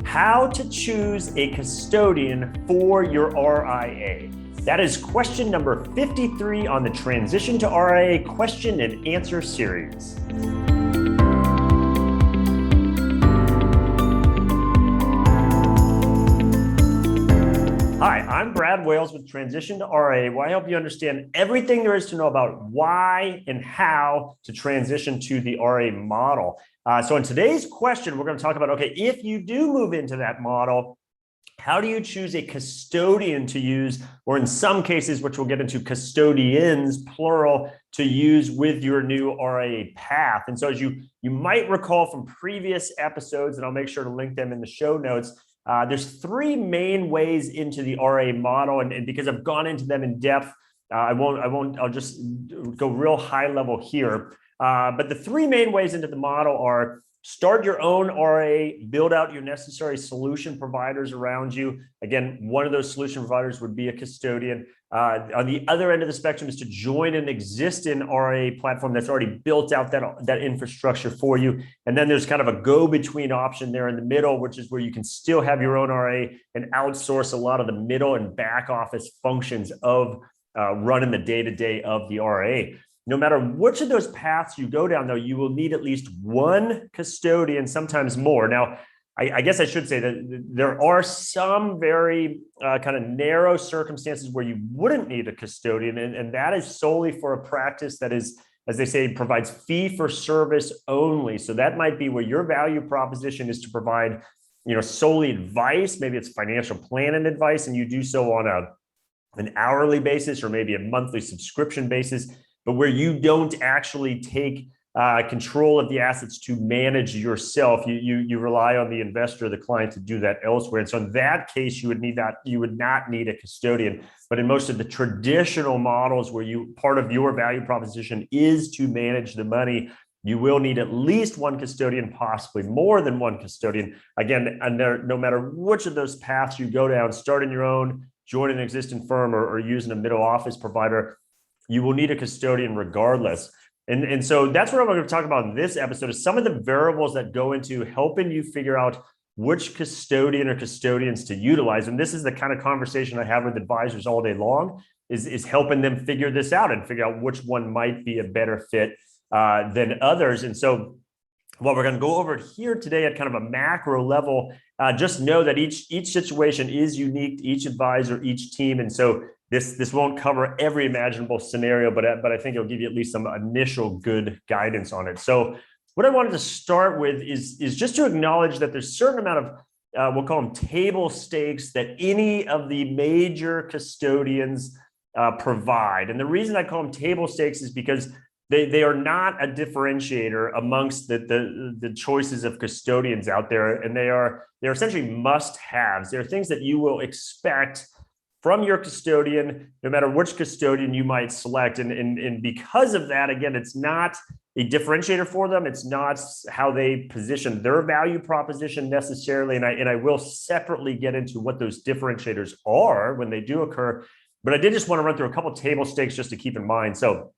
how to choose a custodian for your RIA. That is question number 53 on the Transition to RIA question and answer series. Hi, I'm Brad Wales with Transition to RIA, where I help you understand everything there is to know about why and how to transition to the RIA model. So in today's question, we're going to talk about, okay, if you do move into that model, how do you choose a custodian to use, or in some cases, which we'll get into, custodians, plural, to use with your new RIA path? And so as you might recall from previous episodes, and I'll make sure to link them in the show notes, there's three main ways into the RIA model. And because I've gone into them in depth, I'll just go real high level here. But the three main ways into the model are: start your own RIA, build out your necessary solution providers around you. Again, one of those solution providers would be a custodian. On the other end of the spectrum is to join an existing RIA platform that's already built out that infrastructure for you. And then there's kind of a go-between option there in the middle, which is where you can still have your own RIA and outsource a lot of the middle and back office functions of running the day-to-day of the RIA. No matter which of those paths you go down, though, you will need at least one custodian, sometimes more. Now, I guess I should say that there are some very kind of narrow circumstances where you wouldn't need a custodian, and that is solely for a practice that is, as they say, provides fee for service only. So that might be where your value proposition is to provide, solely advice. Maybe it's financial planning advice, and you do so on an hourly basis or maybe a monthly subscription basis, but where you don't actually take control of the assets to manage yourself. You rely on the investor, the client, to do that elsewhere. And so in that case, you would not need a custodian. But in most of the traditional models where part of your value proposition is to manage the money, you will need at least one custodian, possibly more than one custodian. Again, and no matter which of those paths you go down, starting your own, join an existing firm, or using a middle office provider, you will need a custodian regardless. And so that's what I'm going to talk about in this episode, is some of the variables that go into helping you figure out which custodian or custodians to utilize. And this is the kind of conversation I have with advisors all day long, is helping them figure this out and figure out which one might be a better fit than others. And so what we're going to go over here today at kind of a macro level, just know that each situation is unique to each advisor, each team. And so this won't cover every imaginable scenario, but I think it'll give you at least some initial good guidance on it. So what I wanted to start with is just to acknowledge that there's a certain amount of, we'll call them table stakes, that any of the major custodians provide. And the reason I call them table stakes is because they are not a differentiator amongst the choices of custodians out there, and they're essentially must-haves. They're things that you will expect from your custodian, no matter which custodian you might select. And because of that, again, it's not a differentiator for them. It's not how they position their value proposition necessarily. And I will separately get into what those differentiators are when they do occur. But I did just want to run through a couple of table stakes just to keep in mind. So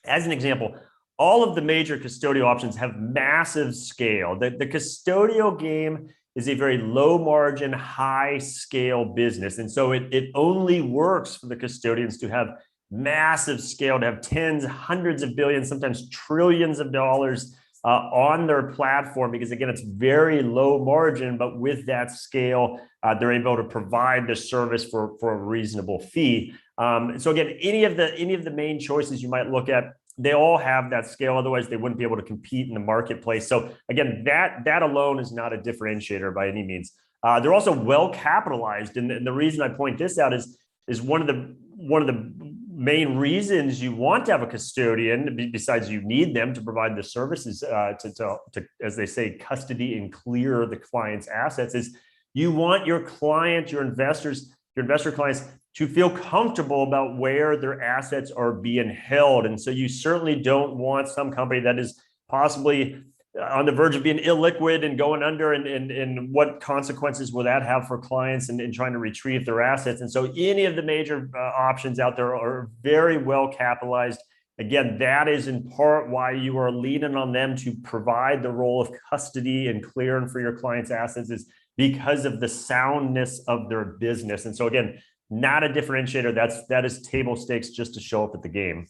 as an example, all of the major custodial options have massive scale. The custodial game is a very low margin, high scale business. And so it only works for the custodians to have massive scale, to have tens, hundreds of billions, sometimes trillions of dollars on their platform, because again, it's very low margin, but with that scale, they're able to provide the service for a reasonable fee. So again, any of the main choices you might look at, they all have that scale. Otherwise, they wouldn't be able to compete in the marketplace. So again, that alone is not a differentiator by any means. They're also well capitalized, and the reason I point this out is one of the main reasons you want to have a custodian, besides you need them to provide the services to, as they say, custody and clear the client's assets, is you want your client, your investor clients, to feel comfortable about where their assets are being held. And so you certainly don't want some company that is possibly on the verge of being illiquid and going under, and what consequences will that have for clients and trying to retrieve their assets. And so any of the major options out there are very well capitalized Again, that is in part why you are leaning on them to provide the role of custody and clearing for your clients' assets, is because of the soundness of their business. And so again, not a differentiator. That is table stakes just to show up at the game.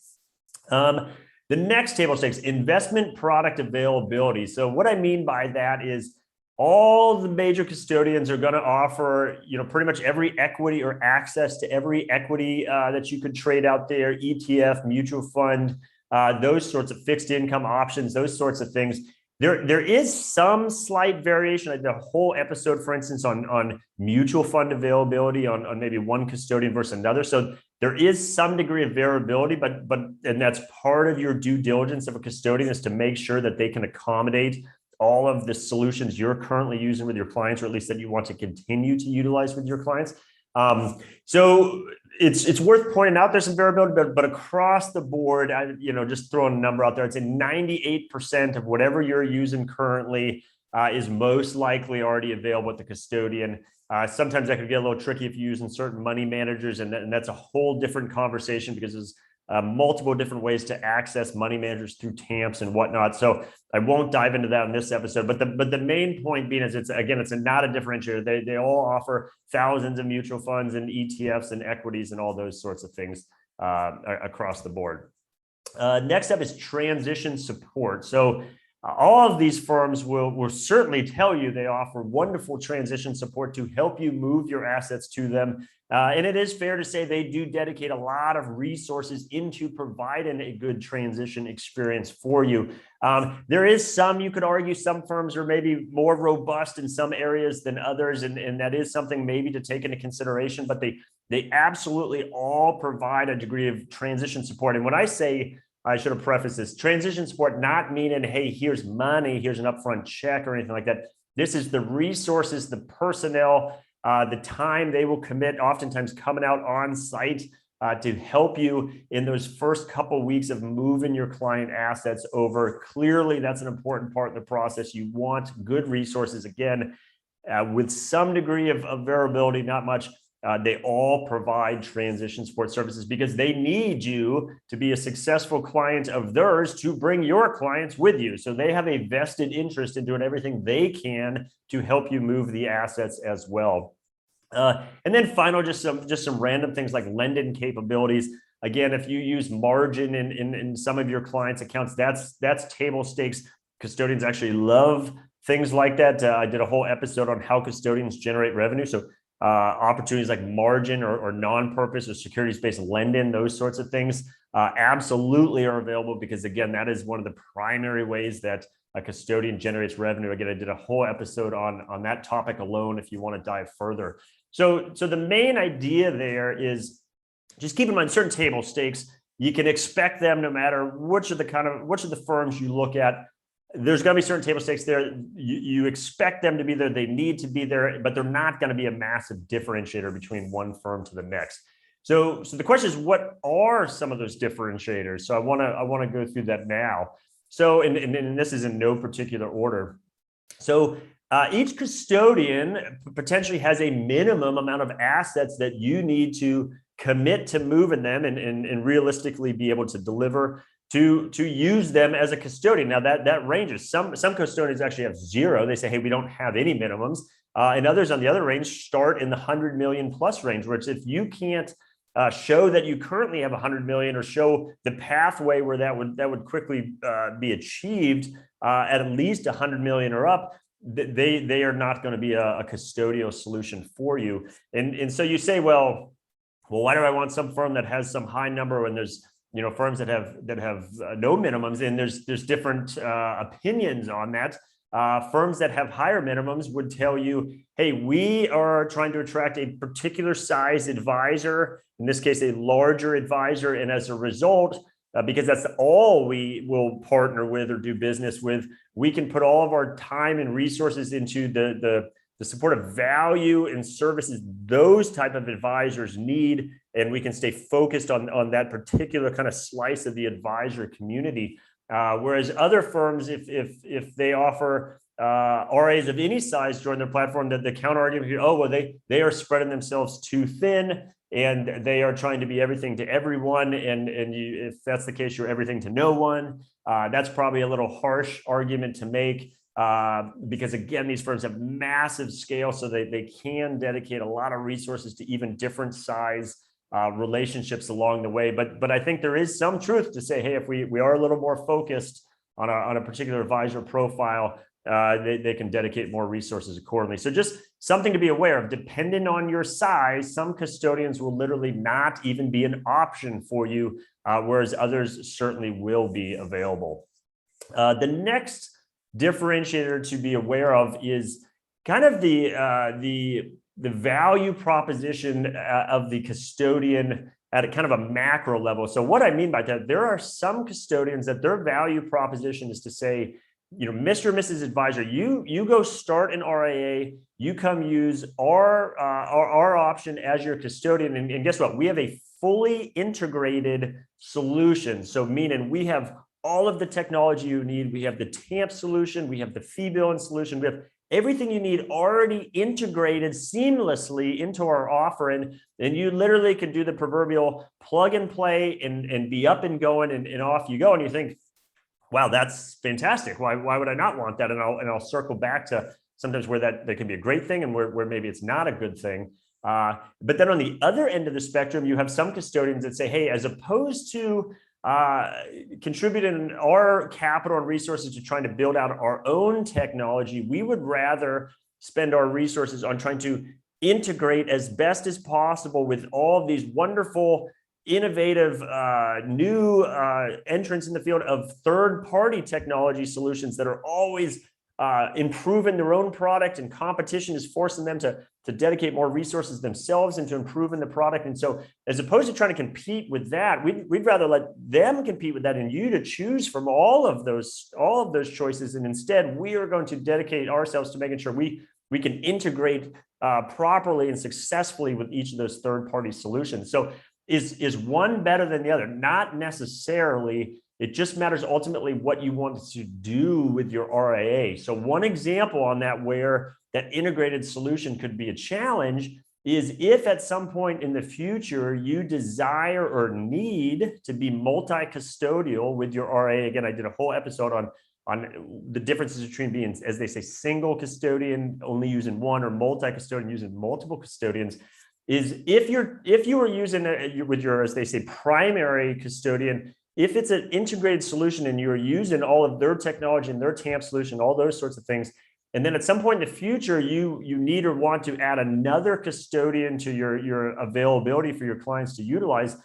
The next table stakes, investment product availability. So what I mean by that is all the major custodians are going to offer, pretty much every equity or access to every equity that you could trade out there, ETF, mutual fund, those sorts of fixed income options, those sorts of things. There is some slight variation. I did a whole episode, for instance, on mutual fund availability on maybe one custodian versus another. So there is some degree of variability, and that's part of your due diligence of a custodian, is to make sure that they can accommodate all of the solutions you're currently using with your clients, or at least that you want to continue to utilize with your clients. So it's worth pointing out there's some variability, but across the board, just throwing a number out there, I'd say 98% of whatever you're using currently is most likely already available at the custodian. Sometimes that could get a little tricky if you're using certain money managers, and that's a whole different conversation, because there's multiple different ways to access money managers through TAMPs and whatnot. So I won't dive into that in this episode, but the main point being is it's not a differentiator. They all offer thousands of mutual funds and ETFs and equities and all those sorts of things across the board. Next up is transition support. So all of these firms will certainly tell you they offer wonderful transition support to help you move your assets to them. And it is fair to say they do dedicate a lot of resources into providing a good transition experience for you. There is you could argue some firms are maybe more robust in some areas than others, and that is something maybe to take into consideration, but they absolutely all provide a degree of transition support. And when I say, I should have prefaced this, transition support, not meaning, hey, here's money, here's an upfront check or anything like that. This is the resources, the personnel, the time they will commit, oftentimes coming out on site to help you in those first couple of weeks of moving your client assets over. Clearly, that's an important part of the process. You want good resources, again, with some degree of variability, not much. They all provide transition support services because they need you to be a successful client of theirs to bring your clients with you. So they have a vested interest in doing everything they can to help you move the assets as well. And then final, just some random things like lending capabilities. Again, if you use margin in some of your clients' accounts, that's table stakes. Custodians actually love things like that. I did a whole episode on how custodians generate revenue. So opportunities like margin or non-purpose or securities-based lending, those sorts of things absolutely are available, because again, that is one of the primary ways that a custodian generates revenue. Again, I did a whole episode on that topic alone if you want to dive further. So the main idea there is just keep in mind certain table stakes. You can expect them no matter which of the firms you look at. There's going to be certain table stakes there. You expect them to be there. They need to be there, but they're not going to be a massive differentiator between one firm to the next. So the question is, what are some of those differentiators? So I want to go through that now. So and this is in no particular order. So each custodian potentially has a minimum amount of assets that you need to commit to moving them and realistically be able to deliver to use them as a custodian. Now that ranges. Some custodians actually have zero. They say, hey, we don't have any minimums. And others on the other range start in the 100 million plus range, which if you can't show that you currently have 100 million or show the pathway where that would quickly be achieved at least 100 million or up, they are not going to be a custodial solution for you. And so you say, well, why do I want some firm that has some high number when there's firms that have no minimums? And there's different opinions on that. Firms that have higher minimums would tell you, hey, we are trying to attract a particular size advisor, in this case, a larger advisor. And as a result, because that's all we will partner with or do business with, we can put all of our time and resources into the support of value and services those type of advisors need, and we can stay focused on that particular kind of slice of the advisor community. Whereas other firms, if they offer RAs of any size join their platform, that the counter argument, oh, well, they are spreading themselves too thin, and they are trying to be everything to everyone. And if that's the case, you're everything to no one. That's probably a little harsh argument to make. Because again, these firms have massive scale, so they can dedicate a lot of resources to even different size relationships along the way. But I think there is some truth to say, hey, if we are a little more focused on a particular advisor profile, they can dedicate more resources accordingly. So just something to be aware of. Depending on your size, some custodians will literally not even be an option for you, whereas others certainly will be available. The next differentiator to be aware of is kind of the value proposition of the custodian at a kind of a macro level. So what I mean by that, there are some custodians that their value proposition is to say, you know, Mr. or Mrs. Advisor, you go start an RIA, you come use our option as your custodian, and guess what? We have a fully integrated solution. So meaning we have all of the technology you need. We have the TAMP solution, we have the fee billing solution, we have everything you need already integrated seamlessly into our offering, and you literally can do the proverbial plug and play and be up and going, and off you go. And you think, wow, that's fantastic. Why would I not want that? And I'll circle back to sometimes where that can be a great thing and where maybe it's not a good thing. But then on the other end of the spectrum, you have some custodians that say, hey, as opposed to contributing our capital and resources to trying to build out our own technology, we would rather spend our resources on trying to integrate as best as possible with all of these wonderful, innovative, new entrants in the field of third-party technology solutions that are always improving their own product, and competition is forcing them to dedicate more resources themselves into improving the product. And so as opposed to trying to compete with that, we'd rather let them compete with that and you to choose from all of those choices. And instead, we are going to dedicate ourselves to making sure we can integrate properly and successfully with each of those third-party solutions. So is one better than the other? Not necessarily. It just matters ultimately what you want to do with your RIA. So one example on that where that integrated solution could be a challenge is if at some point in the future you desire or need to be multi-custodial with your RIA. Again, I did a whole episode on the differences between being, as they say, single custodian, only using one, or multi-custodian using multiple custodians. Is if you were using with your, as they say, primary custodian, if it's an integrated solution and you're using all of their technology and their TAMP solution, all those sorts of things, and then at some point in the future, you need or want to add another custodian to your availability for your clients to utilize,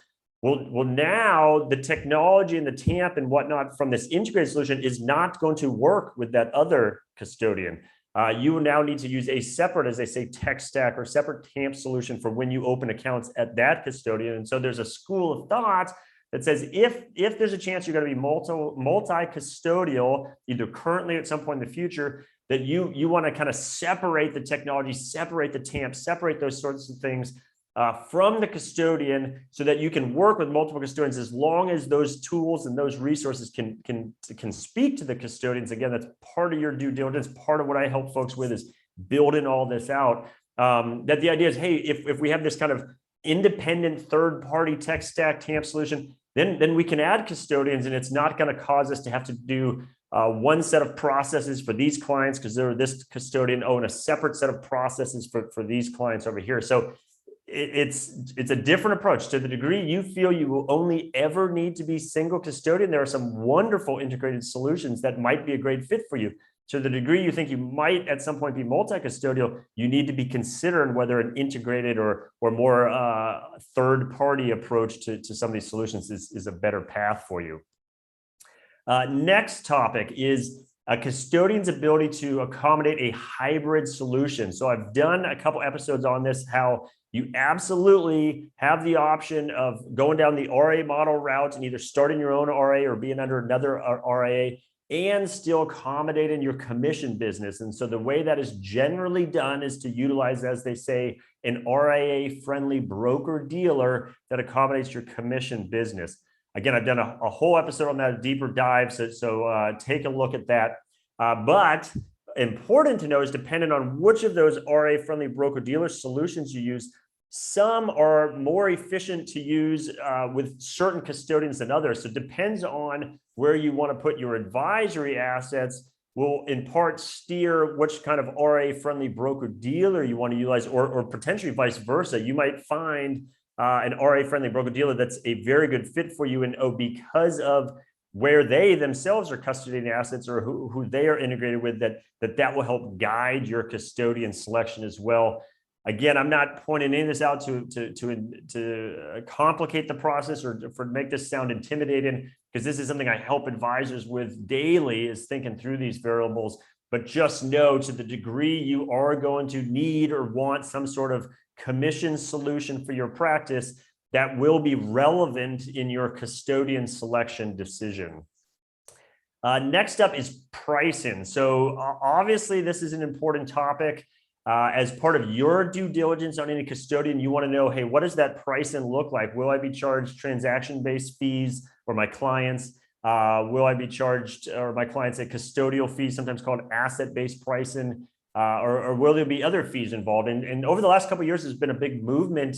well, now the technology and the TAMP and whatnot from this integrated solution is not going to work with that other custodian. You will now need to use a separate, as they say, tech stack or separate TAMP solution for when you open accounts at that custodian. And so there's a school of thought that says if there's a chance you're going to be multi-custodial, either currently or at some point in the future, that you want to kind of separate the technology, separate the TAMP, separate those sorts of things from the custodian, so that you can work with multiple custodians as long as those tools and those resources can speak to the custodians. Again, that's part of your due diligence. Part of what I help folks with is building all this out. That the idea is, hey, if we have this kind of independent third-party tech stack TAMP solution, then we can add custodians, and it's not going to cause us to have to do one set of processes for these clients because they're this custodian, and a separate set of processes for these clients over here. So it's a different approach. To the degree you feel you will only ever need to be single custodian, there are some wonderful integrated solutions that might be a great fit for you. To the degree you think you might at some point be multi-custodial, you need to be considering whether an integrated or more third-party approach to some of these solutions is a better path for you. Next topic is a custodian's ability to accommodate a hybrid solution. So I've done a couple episodes on this, how you absolutely have the option of going down the RA model route and either starting your own RA or being under another RA, and still accommodating your commission business. And so the way that is generally done is to utilize, as they say, an RIA-friendly broker-dealer that accommodates your commission business. Again, I've done a whole episode on that, a deeper dive, so take a look at that. But important to know is, depending on which of those RIA-friendly broker-dealer solutions you use, Some are more efficient to use with certain custodians than others. So it depends on where you want to put your advisory assets will in part steer which kind of RIA-friendly broker-dealer you want to utilize, or potentially vice versa. You might find an RIA-friendly broker-dealer that's a very good fit for you, and because of where they themselves are custodying assets or who they are integrated with, that will help guide your custodian selection as well. Again, I'm not pointing any of this out to complicate the process or for make this sound intimidating, because this is something I help advisors with daily, is thinking through these variables. But just know, to the degree you are going to need or want some sort of commission solution for your practice, that will be relevant in your custodian selection decision. Next up is pricing. So obviously this is an important topic. As part of your due diligence on any custodian, you want to know, hey, what does that pricing look like? Will I be charged transaction-based fees for my clients? Will I be charged, or my clients, a custodial fee, sometimes called asset-based pricing, or will there be other fees involved? And over the last couple of years, there's been a big movement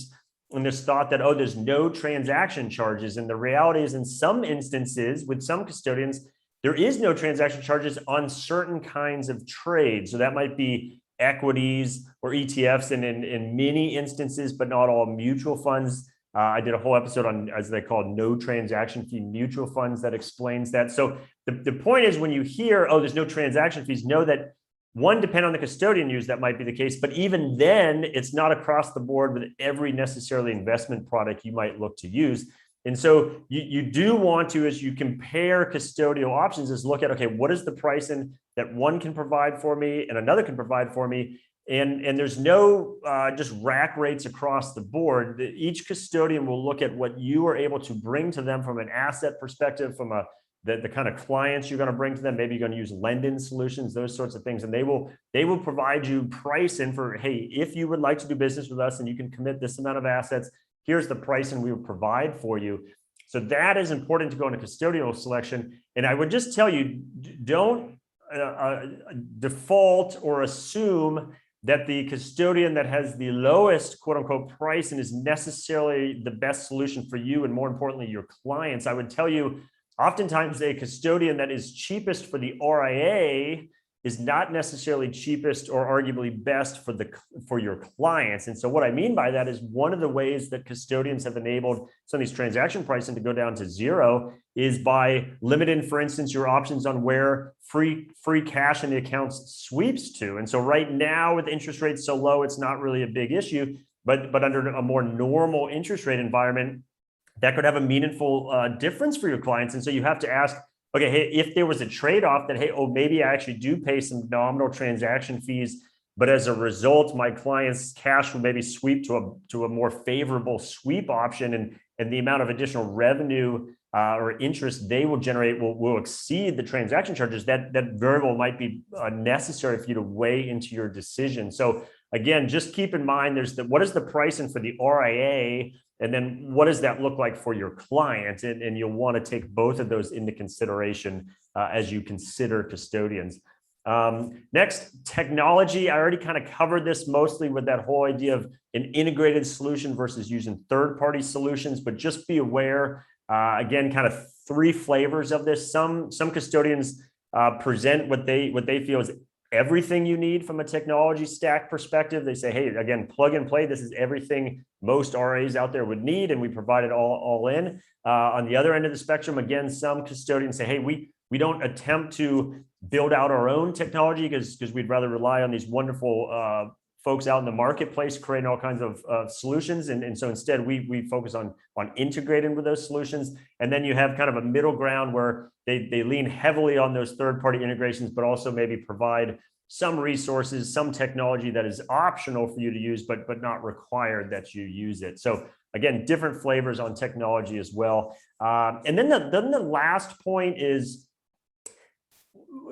in this thought that, oh, there's no transaction charges. And the reality is, in some instances, with some custodians, there is no transaction charges on certain kinds of trades. So that might be equities or ETFs, and in many instances, but not all, mutual funds. I did a whole episode on, as they call, no transaction fee mutual funds, that explains that. So the point is, when you hear, oh, there's no transaction fees, know that, one, depend on the custodian use, that might be the case, but even then, it's not across the board with every necessarily investment product you might look to use. And so you do want to, as you compare custodial options, is look at, okay, what is the pricing that one can provide for me and another can provide for me? And there's no just rack rates across the board. Each custodian will look at what you are able to bring to them from an asset perspective, from the kind of clients you're going to bring to them. Maybe you're going to use lend-in solutions, those sorts of things. And they will provide you pricing for, hey, if you would like to do business with us and you can commit this amount of assets, here's the pricing we will provide for you. So that is important to go into custodial selection. And I would just tell you, don't default or assume that the custodian that has the lowest quote unquote pricing is necessarily the best solution for you, and more importantly, your clients. I would tell you, oftentimes a custodian that is cheapest for the RIA is not necessarily cheapest or arguably best for your clients. And so what I mean by that is, one of the ways that custodians have enabled some of these transaction pricing to go down to zero is by limiting, for instance, your options on where free cash in the accounts sweeps to. And so right now, with interest rates so low, it's not really a big issue, but under a more normal interest rate environment, that could have a meaningful difference for your clients. And so you have to ask, okay, hey, if there was a trade-off that, hey, oh, maybe I actually do pay some nominal transaction fees, but as a result, my client's cash will maybe sweep to a more favorable sweep option, and the amount of additional revenue or interest they will generate will exceed the transaction charges. That variable might be necessary for you to weigh into your decision. So again, just keep in mind, what is the pricing for the RIA? And then what does that look like for your client? And you'll want to take both of those into consideration as you consider custodians. Next, technology. I already kind of covered this mostly with that whole idea of an integrated solution versus using third-party solutions, but just be aware, again, kind of three flavors of this. Some custodians present what they feel is everything you need from a technology stack perspective. They say, hey, again, plug and play. This is everything most RAs out there would need, and we provide it all in. On the other end of the spectrum, again, some custodians say, hey, we don't attempt to build out our own technology because we'd rather rely on these wonderful folks out in the marketplace creating all kinds of solutions. And so instead we focus on integrating with those solutions. And then you have kind of a middle ground where they lean heavily on those third-party integrations, but also maybe provide some resources, some technology that is optional for you to use, but not required that you use it. So again, different flavors on technology as well. And then the last point is,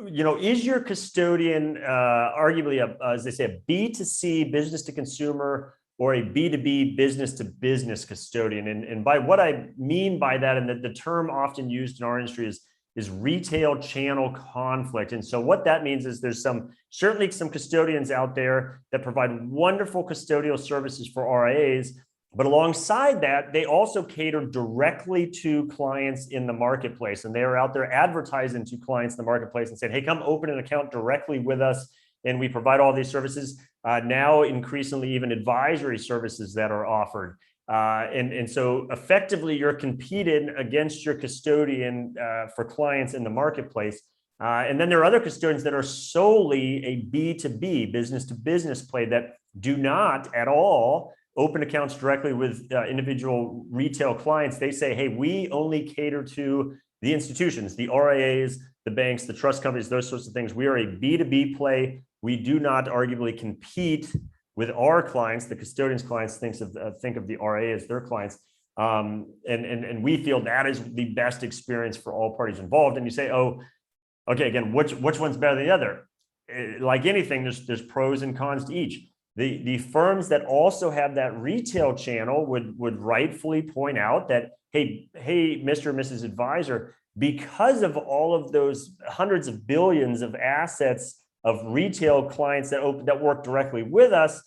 is your custodian arguably as they say, a B2C, business to consumer, or a B2B, business to business custodian? And by what I mean by that, and the term often used in our industry is is retail channel conflict. And so what that means is there's certainly some custodians out there that provide wonderful custodial services for RIAs, but alongside that, they also cater directly to clients in the marketplace. And they are out there advertising to clients in the marketplace and saying, hey, come open an account directly with us. And we provide all these services. Now, increasingly, even advisory services that are offered. And so effectively, you're competing against your custodian for clients in the marketplace. And then there are other custodians that are solely a B2B, business to business play that do not at all open accounts directly with individual retail clients. They say, hey, we only cater to the institutions, the RIAs, the banks, the trust companies, those sorts of things. We are a B2B play. We do not arguably compete with our clients. The custodians' clients think of the RIA as their clients. And we feel that is the best experience for all parties involved. And you say, oh, okay, again, which one's better than the other? Like anything, there's pros and cons to each. The firms that also have that retail channel would rightfully point out that, hey, Mr. and Mrs. Advisor, because of all of those hundreds of billions of assets of retail clients that work directly with us,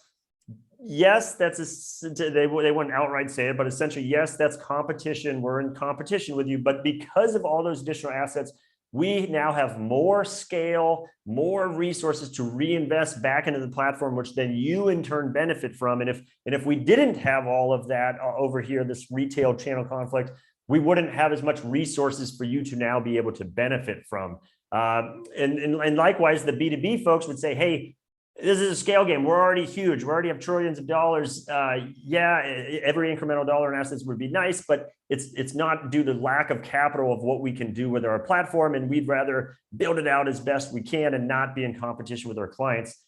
yes, they wouldn't outright say it, but essentially, yes, that's competition. We're in competition with you. But because of all those additional assets, we now have more scale, more resources to reinvest back into the platform, which then you in turn benefit from. And if we didn't have all of that over here, this retail channel conflict, we wouldn't have as much resources for you to now be able to benefit from. And likewise, the B2B folks would say, hey, this is a scale game. We're already huge. We already have trillions of dollars. Yeah, every incremental dollar in assets would be nice, but it's not due to lack of capital of what we can do with our platform. And we'd rather build it out as best we can and not be in competition with our clients.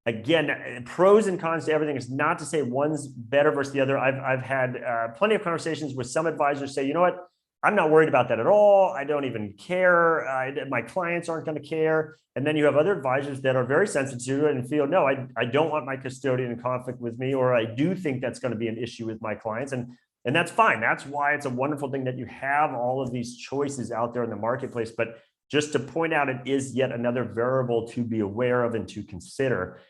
Again, pros and cons to everything is not to say one's better versus the other. I've had plenty of conversations with some advisors say, you know what? I'm not worried about that at all. I don't even care. My clients aren't going to care. And then you have other advisors that are very sensitive to it and feel, no, I don't want my custodian in conflict with me, or I do think that's going to be an issue with my clients. And that's fine. That's why it's a wonderful thing that you have all of these choices out there in the marketplace. But just to point out, it is yet another variable to be aware of and to consider.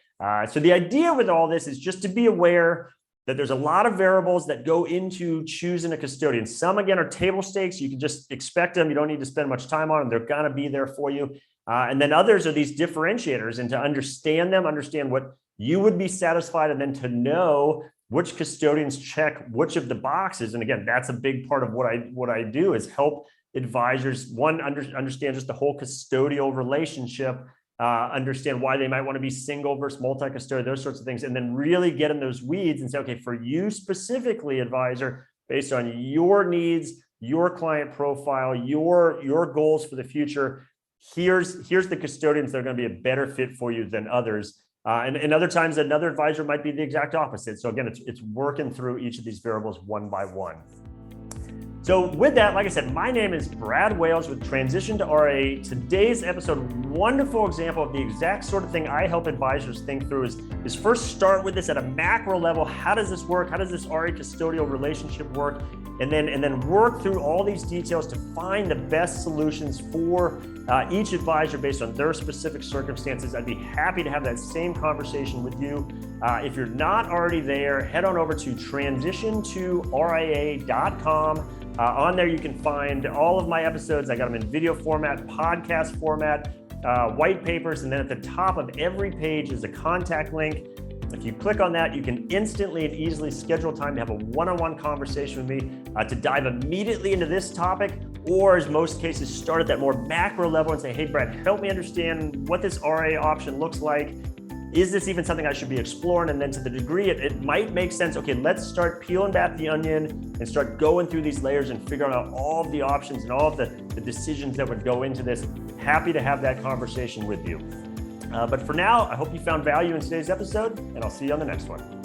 So the idea with all this is just to be aware that there's a lot of variables that go into choosing a custodian. Some, again, are table stakes. You can just expect them. You don't need to spend much time on them. They're going to be there for you. And then others are these differentiators, and to understand them, understand what you would be satisfied, and then to know which custodians check which of the boxes. And again, that's a big part of what I do is help advisors, understand just the whole custodial relationship, understand why they might want to be single versus multi-custodial, those sorts of things, and then really get in those weeds and say, okay, for you specifically, advisor, based on your needs, your client profile, your goals for the future, here's the custodians that are going to be a better fit for you than others. And other times, another advisor might be the exact opposite. So again, it's working through each of these variables one by one. So with that, like I said, my name is Brad Wales with Transition to RIA. Today's episode, wonderful example of the exact sort of thing I help advisors think through is first start with this at a macro level. How does this work? How does this RIA custodial relationship work? And then work through all these details to find the best solutions for each advisor based on their specific circumstances. I'd be happy to have that same conversation with you. If you're not already there, head on over to transitiontoria.com. On there, you can find all of my episodes. I got them in video format, podcast format, white papers, and then at the top of every page is a contact link. If you click on that, you can instantly and easily schedule time to have a one-on-one conversation with me to dive immediately into this topic, or as most cases, start at that more macro level and say, hey, Brad, help me understand what this RIA option looks like. Is this even something I should be exploring? And then to the degree it might make sense, okay, let's start peeling back the onion and start going through these layers and figuring out all of the options and all of the decisions that would go into this. Happy to have that conversation with you. But for now, I hope you found value in today's episode, and I'll see you on the next one.